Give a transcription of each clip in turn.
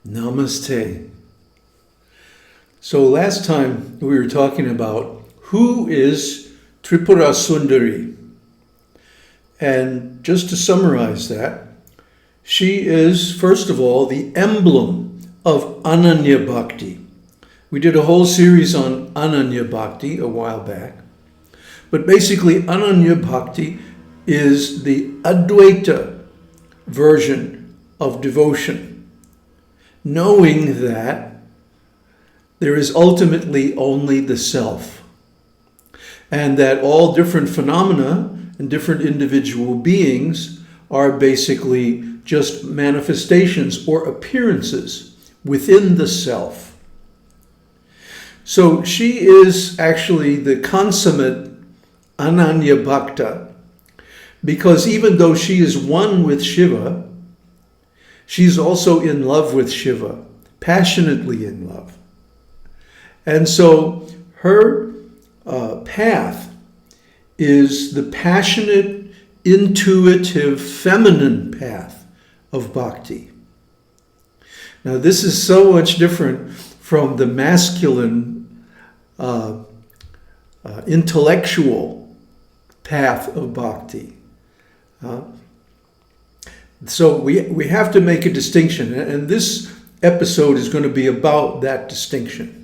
Namaste. So last time we were talking about who is Tripurāsundarī. And just to summarize that, she is, first of all, the emblem of ananya-bhakti. We did a whole series on ananya-bhakti a while back. But basically, ananya-bhakti is the Advaita version of devotion, knowing that there is ultimately only the self, and that all different phenomena and different individual beings are basically just manifestations or appearances within the self. So she is actually the consummate ananya-bhakta, because even though she is one with Shiva, she's also in love with Shiva, passionately in love. And so her path is the passionate, intuitive, feminine path of bhakti. Now this is so much different from the masculine, intellectual path of bhakti. So we have to make a distinction, and this episode is going to be about that distinction.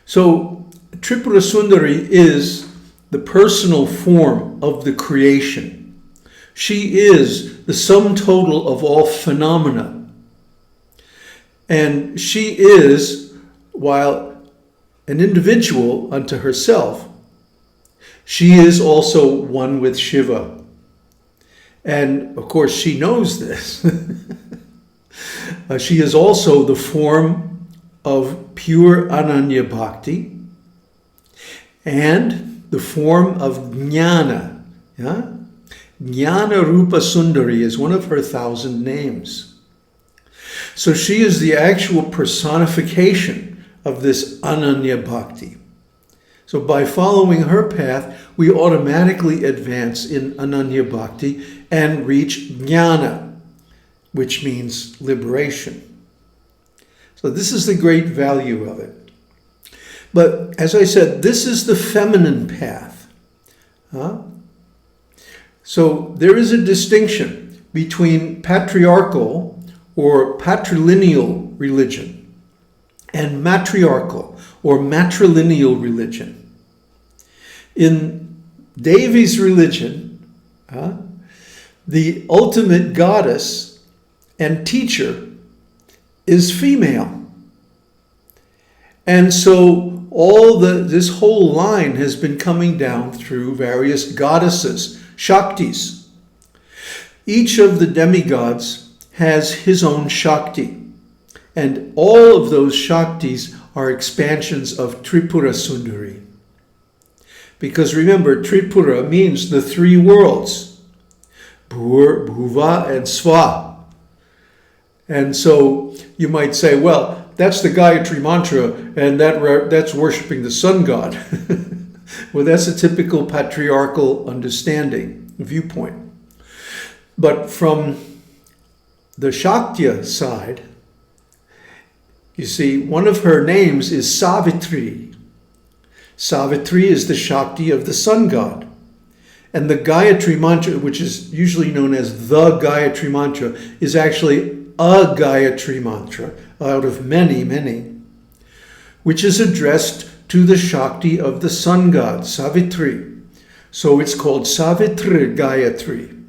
So Tripurāsundarī is the personal form of the creation. She is the sum total of all phenomena. And she is, while an individual unto herself, she is also one with Shiva. And of course she knows this. She is also the form of pure ananya-bhakti and the form of jnana. Yeah? Jnana Rupa Sundari is one of her 1,000 names. So she is the actual personification of this ananya-bhakti. So by following her path, we automatically advance in ananya-bhakti and reach jnana, which means liberation. So this is the great value of it. But as I said, this is the feminine path. So there is a distinction between patriarchal or patrilineal religion and matriarchal or matrilineal religion. In Devi's religion, the ultimate goddess and teacher is female. And so this whole line has been coming down through various goddesses, Shaktis. Each of the demigods has his own Shakti. And all of those Shaktis are expansions of Tripurāsundarī. Because remember, Tripura means the three worlds. Bhur, Bhuva, and Sva. And so you might say, well, that's the Gayatri mantra, and that's worshiping the sun god. Well, that's a typical patriarchal understanding, viewpoint. But from the Shaktiya side, you see, one of her names is Savitri. Savitri is the Shakti of the sun god. And the Gayatri mantra, which is usually known as the Gayatri mantra, is actually a Gayatri mantra out of many, many, which is addressed to the Shakti of the sun god, Savitri. So it's called Savitri Gayatri.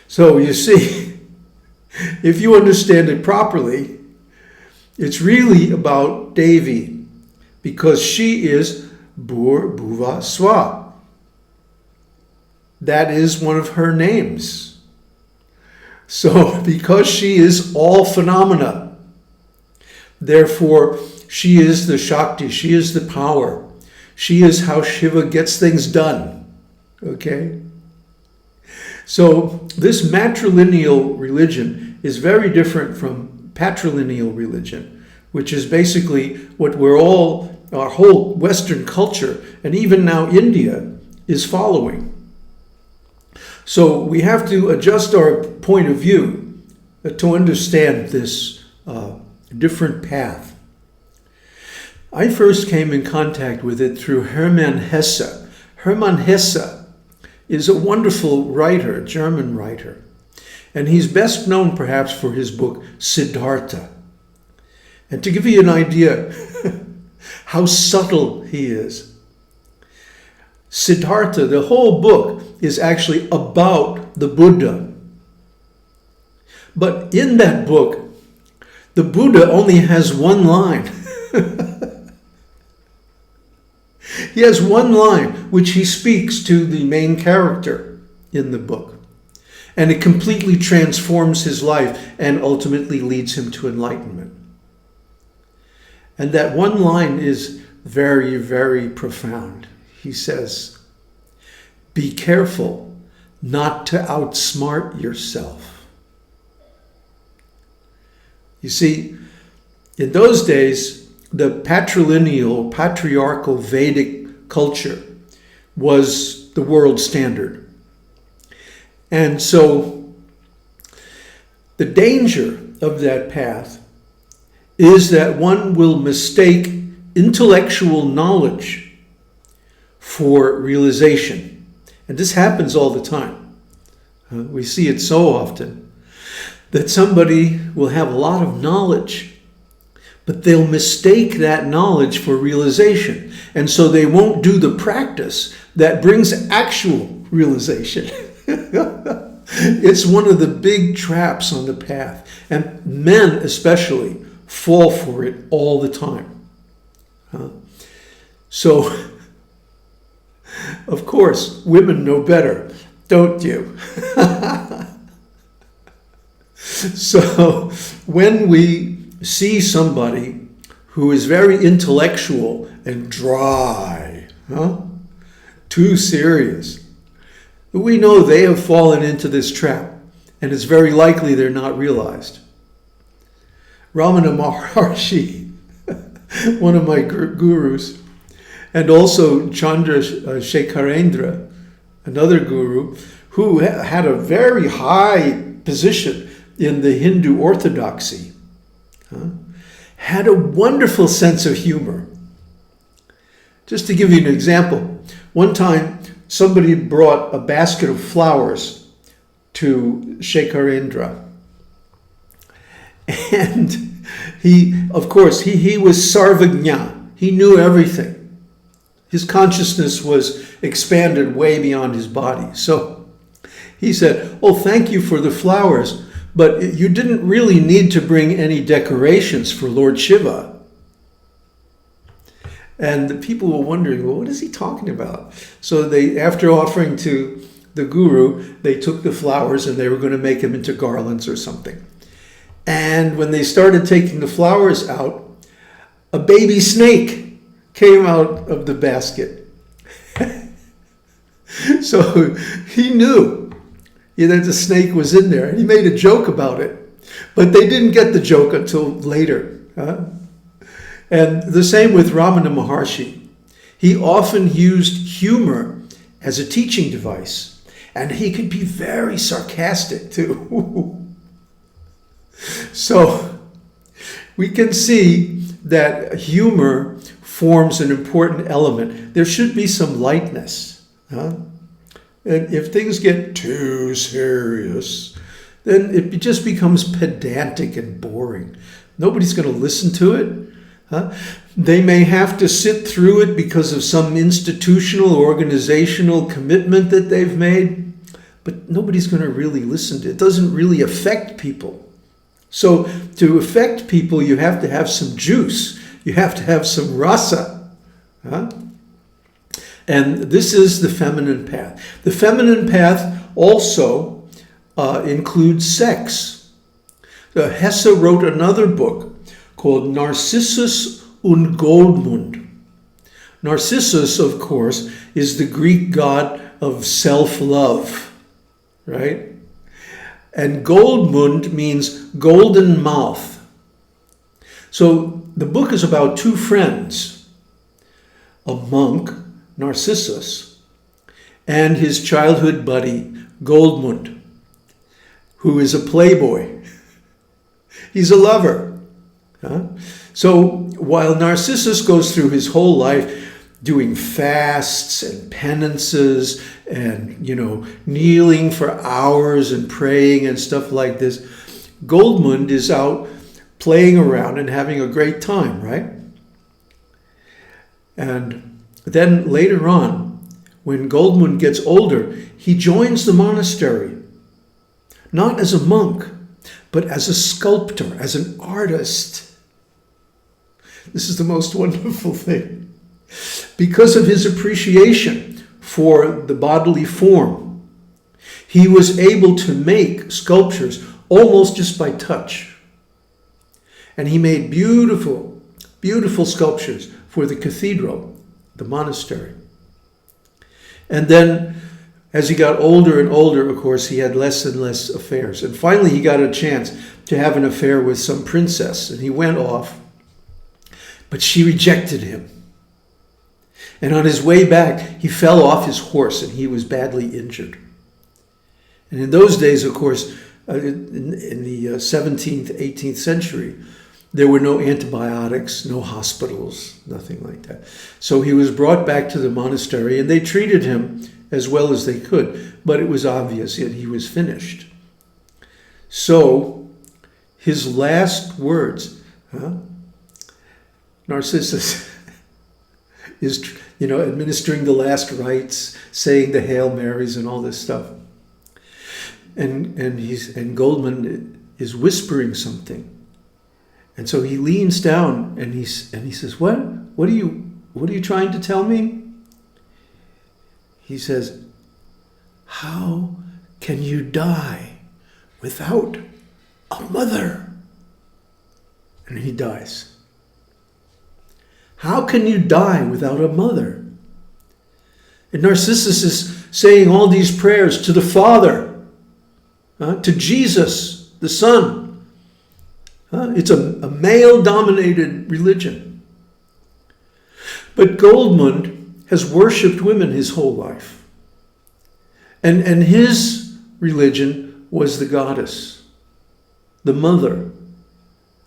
So you see, if you understand it properly, it's really about Devi, because she is Bhur, Bhuva, Swa. That is one of her names. So because she is all phenomena, therefore she is the Shakti, she is the power. She is how Shiva gets things done. Okay? So this matrilineal religion is very different from patrilineal religion, which is basically what our whole Western culture, and even now India, is following. So we have to adjust our point of view to understand this different path. I first came in contact with it through Herman Hesse. Herman Hesse is a wonderful writer, a German writer, and he's best known perhaps for his book Siddhartha. And to give you an idea how subtle he is, Siddhartha, the whole book, is actually about the Buddha. But in that book, the Buddha only has one line. He has one line which he speaks to the main character in the book. And it completely transforms his life and ultimately leads him to enlightenment. And that one line is very, very profound. He says, "Be careful not to outsmart yourself." You see, in those days, the patrilineal, patriarchal Vedic culture was the world standard. And so the danger of that path is that one will mistake intellectual knowledge for realization. And this happens all the time. We see it so often that somebody will have a lot of knowledge, but they'll mistake that knowledge for realization. And so they won't do the practice that brings actual realization. It's one of the big traps on the path. And men especially fall for it all the time. So, of course, women know better, don't you? So, when we see somebody who is very intellectual and dry, too serious, we know they have fallen into this trap, and it's very likely they're not realized. Ramana Maharshi, one of my gurus, and also Chandra Shekharendra, another guru, who had a very high position in the Hindu orthodoxy, had a wonderful sense of humor. Just to give you an example, one time somebody brought a basket of flowers to Shekharendra. And he was sarvagna. He knew everything. His consciousness was expanded way beyond his body. So he said, "Oh, thank you for the flowers, but you didn't really need to bring any decorations for Lord Shiva." And the people were wondering, well, what is he talking about? So they, after offering to the guru, they took the flowers and they were going to make them into garlands or something. And when they started taking the flowers out, a baby snake came out of the basket. So he knew that the snake was in there. He made a joke about it. But they didn't get the joke until later. And the same with Ramana Maharshi. He often used humor as a teaching device. And he could be very sarcastic too. So we can see that humor forms an important element. There should be some lightness. And if things get too serious, then it just becomes pedantic and boring. Nobody's going to listen to it. They may have to sit through it because of some institutional, organizational commitment that they've made, but nobody's going to really listen to it. It doesn't really affect people. So to affect people, you have to have some juice. You have to have some rasa. And this is the feminine path. The feminine path also includes sex. Hesse wrote another book called Narcissus und Goldmund. Narcissus, of course, is the Greek god of self-love, right? And Goldmund means golden mouth. So the book is about two friends, a monk, Narcissus, and his childhood buddy, Goldmund, who is a playboy. He's a lover. Huh? So while Narcissus goes through his whole life doing fasts and penances and, kneeling for hours and praying and stuff like this, Goldmund is out playing around and having a great time, right? And then later on, when Goldmund gets older, he joins the monastery, not as a monk, but as a sculptor, as an artist. This is the most wonderful thing. Because of his appreciation for the bodily form, he was able to make sculptures almost just by touch. And he made beautiful, beautiful sculptures for the cathedral, the monastery. And then, as he got older and older, of course, he had less and less affairs. And finally, he got a chance to have an affair with some princess, and he went off. But she rejected him. And on his way back, he fell off his horse and he was badly injured. And in those days, of course, in the 17th, 18th century, there were no antibiotics, no hospitals, nothing like that. So he was brought back to the monastery and they treated him as well as they could, but it was obvious that he was finished. So his last words, Narcissus is, administering the last rites, saying the Hail Marys and all this stuff. And Goldmund is whispering something. And so he leans down and he says, What are you trying to tell me? He says, how can you die without a mother? And he dies. How can you die without a mother? And Narcissus is saying all these prayers to the Father, to Jesus, the Son. It's a male-dominated religion. But Goldmund has worshipped women his whole life. And his religion was the goddess, the mother,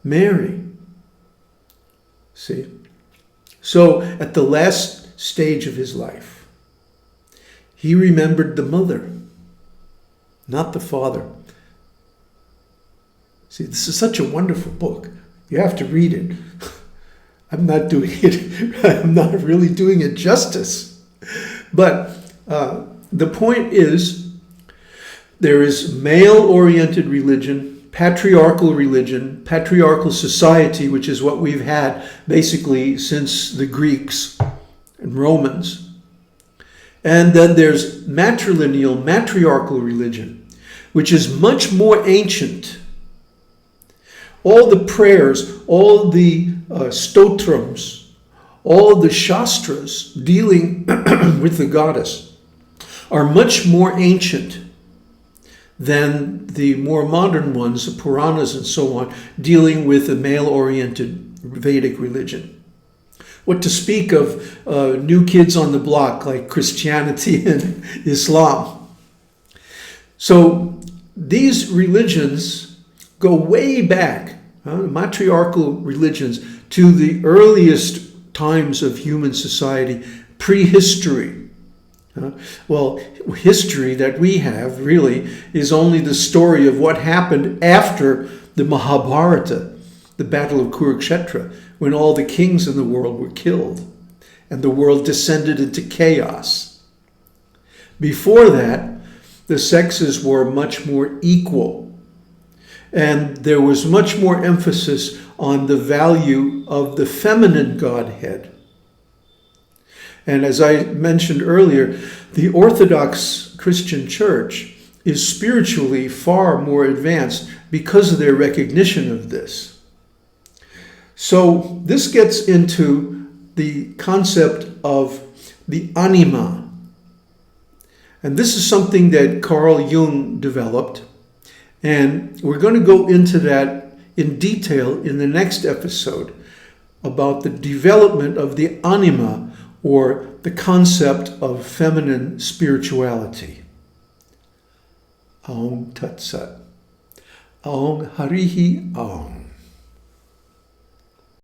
Mary. See? So at the last stage of his life, he remembered the mother, not the father. See, this is such a wonderful book. You have to read it. I'm not really doing it justice. But the point is, there is male-oriented religion, patriarchal society, which is what we've had basically since the Greeks and Romans. And then there's matriarchal religion, which is much more ancient. All the prayers, all the stotrams, all the shastras dealing with the goddess are much more ancient than the more modern ones, the Puranas and so on, dealing with the male-oriented Vedic religion. What to speak of new kids on the block like Christianity and Islam. So these religions go way back, matriarchal religions, to the earliest times of human society, prehistory. Well, history that we have really is only the story of what happened after the Mahabharata, the Battle of Kurukshetra, when all the kings in the world were killed and the world descended into chaos. Before that, the sexes were much more equal, and there was much more emphasis on the value of the feminine Godhead. And as I mentioned earlier, the Orthodox Christian Church is spiritually far more advanced because of their recognition of this. So this gets into the concept of the Anima. And this is something that Carl Jung developed. And we're going to go into that in detail in the next episode about the development of the Anima, or the concept of feminine spirituality. Aum Tat Sat. Om Harihi Om.